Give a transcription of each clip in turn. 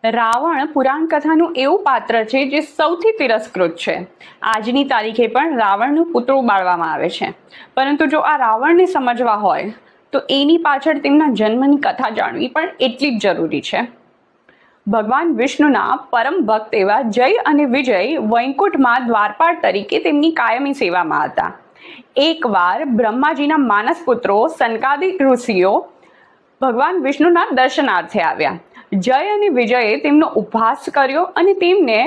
રાવણ પુરાણ કથાનું એવું પાત્ર છે જે સૌથી તિરસ્કૃત છે. આજની તારીખે પણ રાવણનું પુતળું બાળવામાં આવે છે. પરંતુ જો આ રાવણને સમજવા હોય તો એની પાછળ તેમના જન્મની કથા જાણવી પણ એટલી જ જરૂરી છે. ભગવાન વિષ્ણુના પરમ ભક્ત એવા જય અને વિજય વૈકુંઠમાં દ્વારપાળ તરીકે તેમની કાયમી સેવામાં હતા. એકવાર બ્રહ્માજીના માનસ પુત્રો સનકાદિક ઋષિઓ ભગવાન વિષ્ણુના દર્શનાર્થે આવ્યા. જય અને વિજયે તેમનો ઉપહાસ કર્યો અને તેમને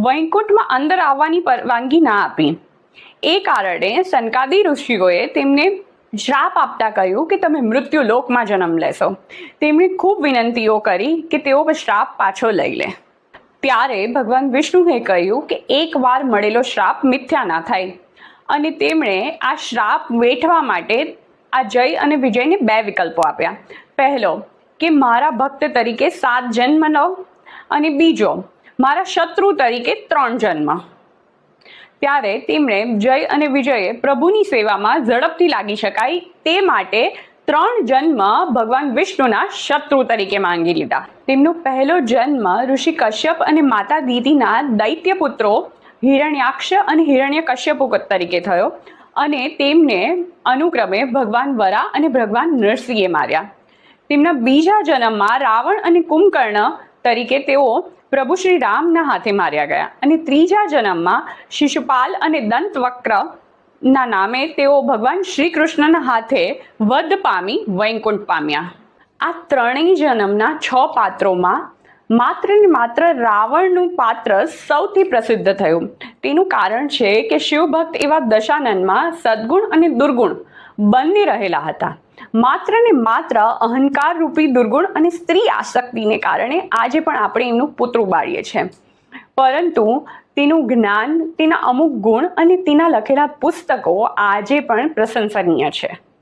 વૈકુંઠમાં અંદર આવવાની પરવાનગી ના આપી. એ કારણે સનકાદી ઋષિઓએ તેમને શ્રાપ આપતા કહ્યું કે તમે મૃત્યુ લોકમાં જન્મ લેશો. તેમણે ખૂબ વિનંતીઓ કરી કે તેઓ શ્રાપ પાછો લઈ લે. ત્યારે ભગવાન વિષ્ણુએ કહ્યું કે એકવાર મળેલો શ્રાપ મિથ્યા ના થાય, અને તેમણે આ શ્રાપ વેઠવા માટે આ જય અને વિજયને બે વિકલ્પો આપ્યા. પહેલો કે મારા ભક્ત તરીકે 7 જન્મ લો, અને બીજો મારા શત્રુ તરીકે 3 જન્મ. ત્યારે તેમણે જય અને વિજયે પ્રભુની સેવામાં ઝડપથી લાગી શકાય તે માટે 3 જન્મ ભગવાન વિષ્ણુના શત્રુ તરીકે માંગી લીધા. તેમનો પહેલો જન્મ ઋષિ કશ્યપ અને માતા દીદીના દૈત્ય પુત્રો હિરણ્યાક્ષ અને હિરણ્યકશ્યપુ તરીકે થયો, અને તેમને અનુક્રમે ભગવાન વરા અને ભગવાન નરસિંહે માર્યા. તેમના બીજા જન્મમાં રાવણ અને કુંભકર્ણ તરીકે તેઓ પ્રભુ શ્રી રામના હાથે માર્યા ગયા, અને ત્રીજા જન્મમાં શિશુપાલ અને દંતવક્ર ના નામે તેઓ ભગવાન શ્રી કૃષ્ણના હાથે વધ પામી વૈકુંઠ પામ્યા. આ ત્રણેય જન્મના 6 પાત્રોમાં માત્ર ને માત્ર રાવણનું પાત્ર સૌથી પ્રસિદ્ધ થયું. તેનું કારણ છે કે શિવભક્ત એવા દશાનનમાં સદગુણ અને દુર્ગુણ બંને રહેલા હતા. માત્ર ને માત્ર અહંકાર રૂપી દુર્ગુણ અને સ્ત્રી આસક્તિને કારણે આજે પણ આપણે એમનું પુતળું બાળીએ છીએ. પરંતુ તેનું જ્ઞાન, તેના અમુક ગુણ અને તેના લખેલા પુસ્તકો આજે પણ પ્રશંસનીય છે.